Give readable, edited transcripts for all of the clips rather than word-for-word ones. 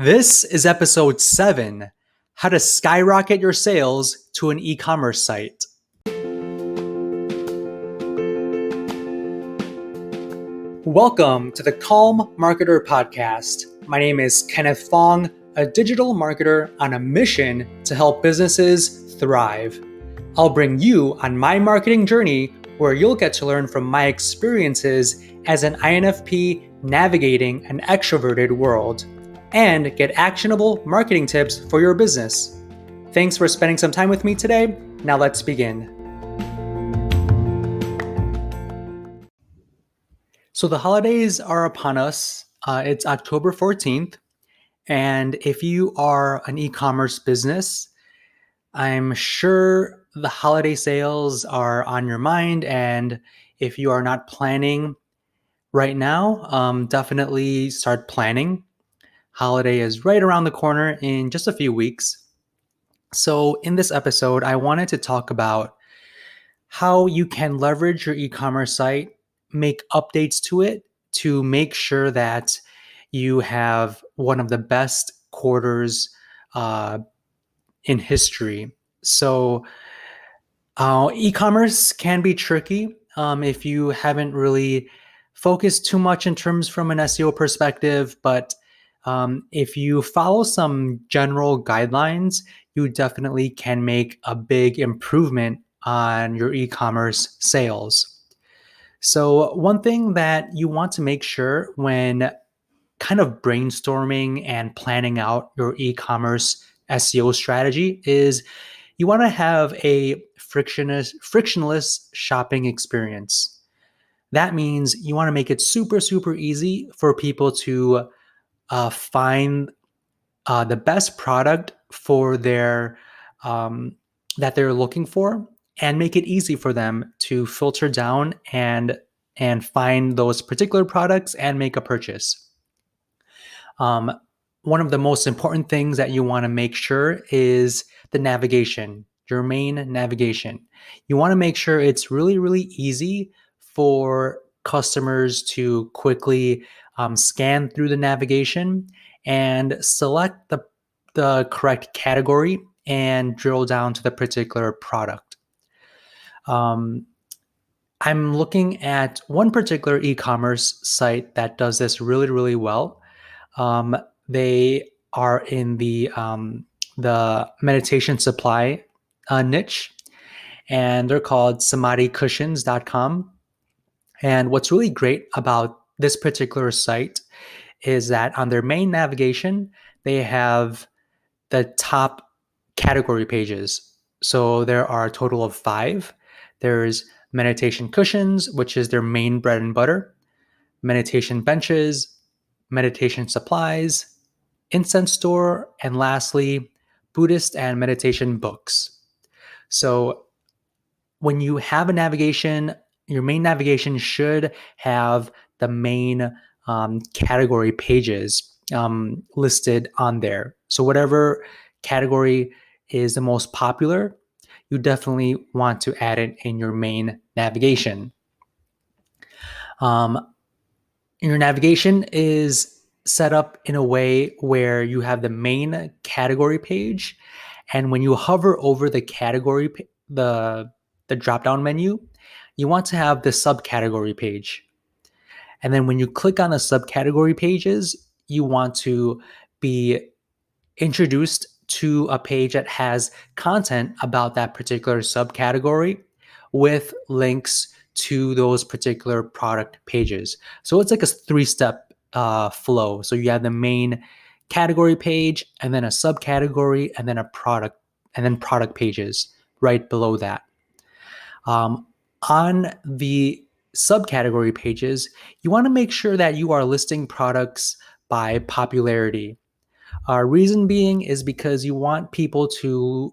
This is episode 7, How to Skyrocket Your Sales to an E-commerce Site. Welcome to the Calm Marketer Podcast. My name is Kenneth Fong, a digital marketer on a mission to help businesses thrive. I'll bring you on my marketing journey where you'll get to learn from my experiences as an INFP navigating an extroverted world, and get actionable marketing tips for your business. Thanks for spending some time with me today. Now let's begin. So the holidays are upon us. It's October 14th. And if you are an e-commerce business, I'm sure the holiday sales are on your mind. And if you are not planning right now, definitely start planning. Holiday is right around the corner in just a few weeks. So in this episode, I wanted to talk about how you can leverage your e-commerce site, make updates to it to make sure that you have one of the best quarters in history. So e-commerce can be tricky if you haven't really focused too much in terms from an SEO perspective, but if you follow some general guidelines, you definitely can make a big improvement on your e-commerce sales. So one thing that you want to make sure when kind of brainstorming and planning out your e-commerce SEO strategy is you want to have a frictionless shopping experience. That means you want to make it super, super easy for people to find the best product for their that they're looking for, and make it easy for them to filter down and find those particular products and make a purchase. One of the most important things that you want to make sure is the navigation, your main navigation. You want to make sure it's really, really easy for customers to quickly scan through the navigation and select the correct category and drill down to the particular product. I'm looking at one particular e-commerce site that does this really, really well. They are in the meditation supply niche, and they're called samadhicushions.com. And what's really great about this particular site is that on their main navigation, they have the top category pages. So there are a total of 5. There's meditation cushions, which is their main bread and butter, meditation benches, meditation supplies, incense store, and lastly, Buddhist and meditation books. So when you have a navigation, your main navigation should have the main category pages listed on there. So whatever category is the most popular, you definitely want to add it in your main navigation. Your navigation is set up in a way where you have the main category page, and when you hover over the category, the drop-down menu, you want to have the subcategory page. And then when you click on the subcategory pages, you want to be introduced to a page that has content about that particular subcategory with links to those particular product pages. So it's like a 3-step flow. So you have the main category page, and then a subcategory, and then a product, and then product pages right below that. On the subcategory pages, you want to make sure that you are listing products by popularity. Reason being is because you want people to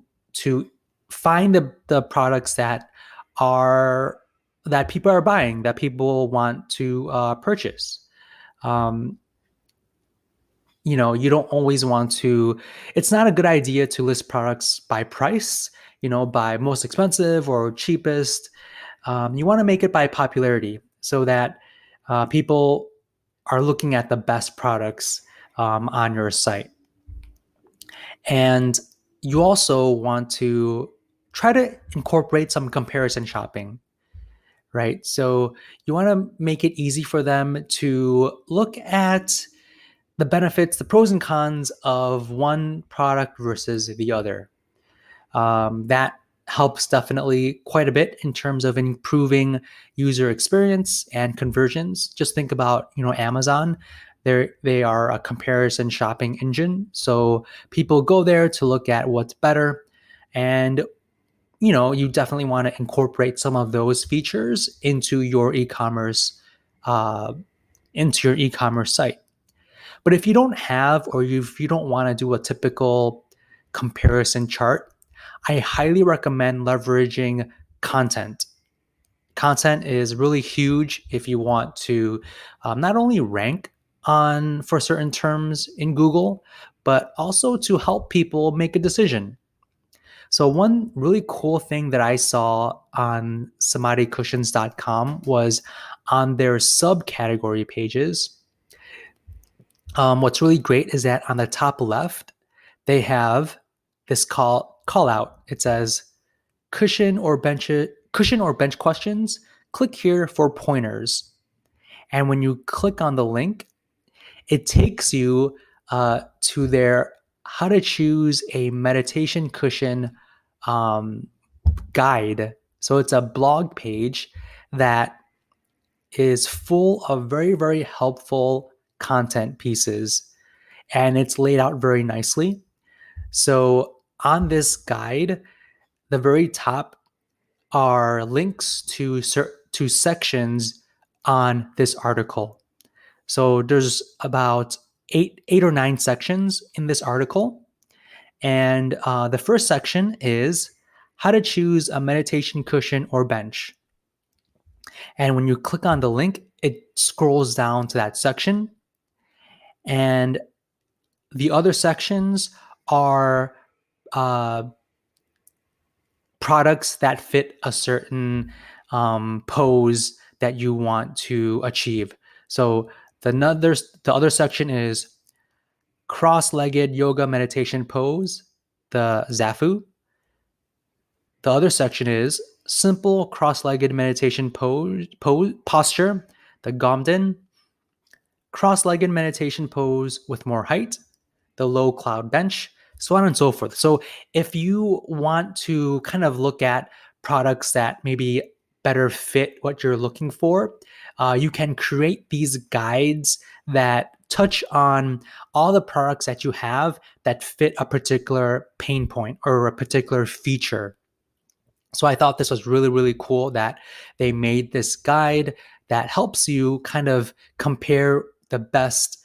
find the products that people are buying, that people want to purchase. You don't always want to. It's not a good idea to list products by price, by most expensive or cheapest. You want to make it by popularity so that people are looking at the best products on your site. And you also want to try to incorporate some comparison shopping, right? So you want to make it easy for them to look at the benefits, the pros and cons of one product versus the other. That helps definitely quite a bit in terms of improving user experience and conversions. Just think about, Amazon. They are a comparison shopping engine. So people go there to look at what's better. And you definitely want to incorporate some of those features uh, into your e-commerce site. But if you don't have, or if you don't want to do a typical comparison chart, I highly recommend leveraging content. Content is really huge if you want to not only rank on for certain terms in Google, but also to help people make a decision. So one really cool thing that I saw on samadicushions.com was on their subcategory pages. What's really great is that on the top left, they have this call out. It says cushion or bench questions. Click here for pointers. And when you click on the link, it takes you to their how to choose a meditation cushion guide. So it's a blog page that is full of very, very helpful content pieces, and it's laid out very nicely. So on this guide, the very top are links to sections on this article. So there's about eight or nine sections in this article, and the first section is how to choose a meditation cushion or bench. And when you click on the link, it scrolls down to that section, and the other sections are products that fit a certain pose that you want to achieve. So the other section is cross-legged yoga meditation pose, the Zafu. The other section is simple cross-legged meditation posture, the Gomden. Cross-legged meditation pose with more height, the low cloud bench, so on and so forth. So if you want to kind of look at products that maybe better fit what you're looking for, you can create these guides that touch on all the products that you have that fit a particular pain point or a particular feature. So I thought this was really, really cool that they made this guide that helps you kind of compare the best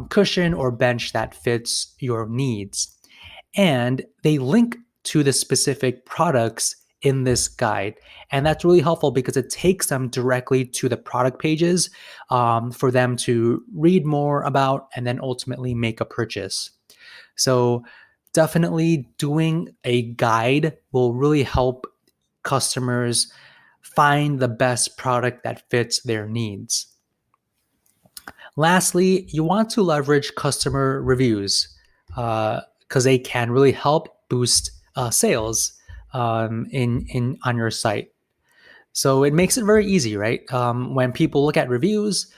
cushion or bench that fits your needs. And they link to the specific products in this guide. And that's really helpful because it takes them directly to the product pages for them to read more about and then ultimately make a purchase. So definitely doing a guide will really help customers find the best product that fits their needs. Lastly, you want to leverage customer reviews because they can really help boost sales in on your site. So it makes it very easy, right? When people look at reviews,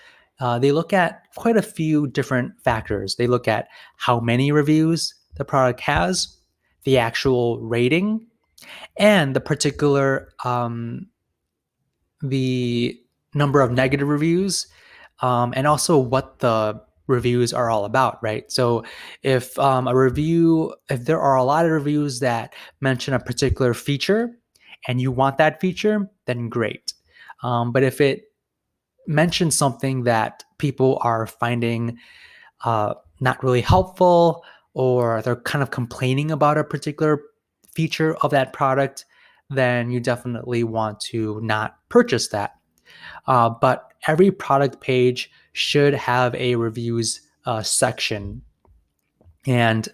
they look at quite a few different factors. They look at how many reviews the product has, the actual rating, and the number of negative reviews, and also what the reviews are all about, right? So if there are a lot of reviews that mention a particular feature and you want that feature, then great. But if it mentions something that people are finding not really helpful, or they're kind of complaining about a particular feature of that product, then you definitely want to not purchase that. But every product page should have a reviews section. And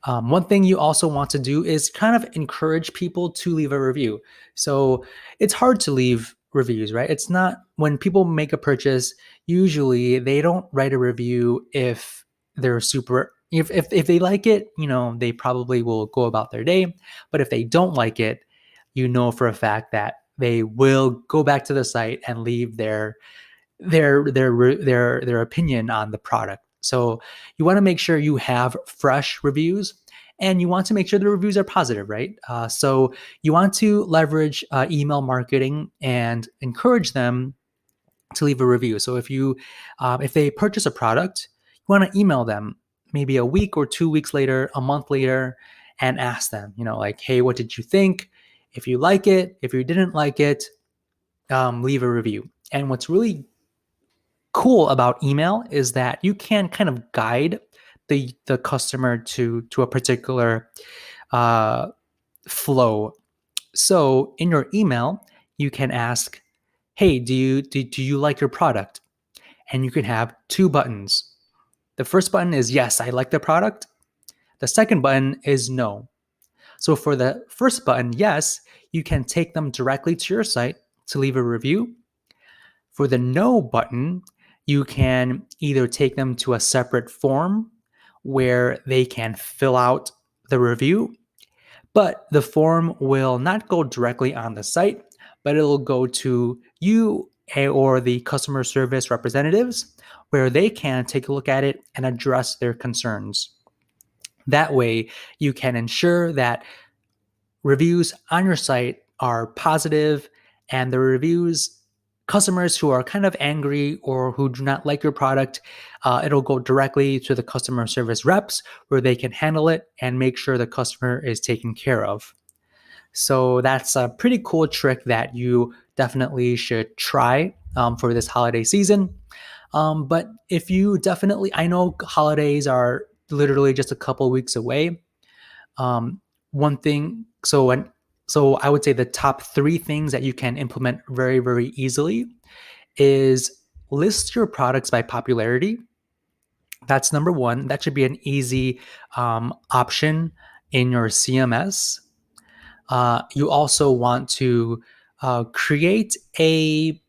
one thing you also want to do is kind of encourage people to leave a review. So it's hard to leave reviews, right? It's not when people make a purchase, usually they don't write a review if they're super, if they like it, they probably will go about their day. But if they don't like it, for a fact that they will go back to the site and leave their opinion on the product. So you want to make sure you have fresh reviews, and you want to make sure the reviews are positive, right? So you want to leverage email marketing and encourage them to leave a review. So if they purchase a product, you want to email them maybe a week or 2 weeks later, a month later, and ask them, like, hey, what did you think? If you like it, if you didn't like it, leave a review. And what's really cool about email is that you can kind of guide the customer to a particular uh, flow. So in your email, you can ask, hey, do you like your product? And you can have two buttons. The first button is yes, I like the product. The second button is no. So for the first button, yes, you can take them directly to your site to leave a review. For the no button, you can either take them to a separate form where they can fill out the review, but the form will not go directly on the site, but it'll go to you or the customer service representatives where they can take a look at it and address their concerns. That way, you can ensure that reviews on your site are positive, and the reviews, customers who are kind of angry or who do not like your product, it'll go directly to the customer service reps where they can handle it and make sure the customer is taken care of. So that's a pretty cool trick that you definitely should try for this holiday season. But if you definitely, I know holidays are literally just a couple weeks away. One thing, so I would say the top 3 things that you can implement very, very easily is list your products by popularity. That's number one. That should be an easy option in your CMS. You also want to create a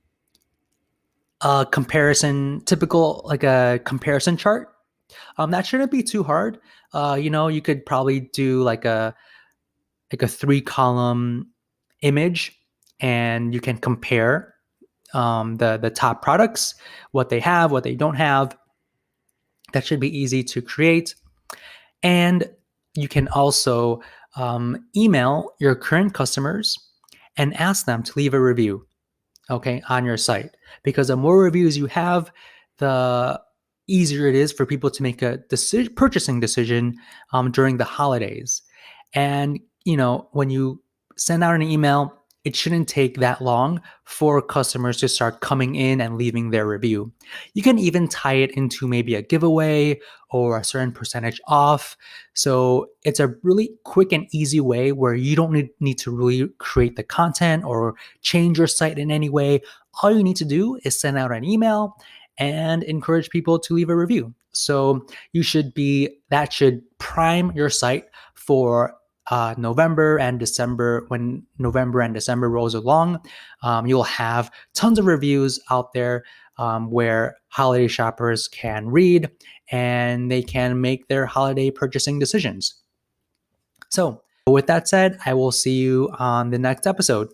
comparison, like a comparison chart. That shouldn't be too hard. You could probably do like a 3-column image, and you can compare the top products, what they have, what they don't have. That should be easy to create. And you can also email your current customers and ask them to leave a review, okay, on your site. Because the more reviews you have, the easier it is for people to make a purchasing decision during the holidays. And, when you send out an email, it shouldn't take that long for customers to start coming in and leaving their review. You can even tie it into maybe a giveaway or a certain percentage off. So it's a really quick and easy way where you don't need to really create the content or change your site in any way. All you need to do is send out an email and encourage people to leave a review. So that should prime your site for November and December. When November and December rolls along, you'll have tons of reviews out there where holiday shoppers can read and they can make their holiday purchasing decisions. So with that said, I will see you on the next episode.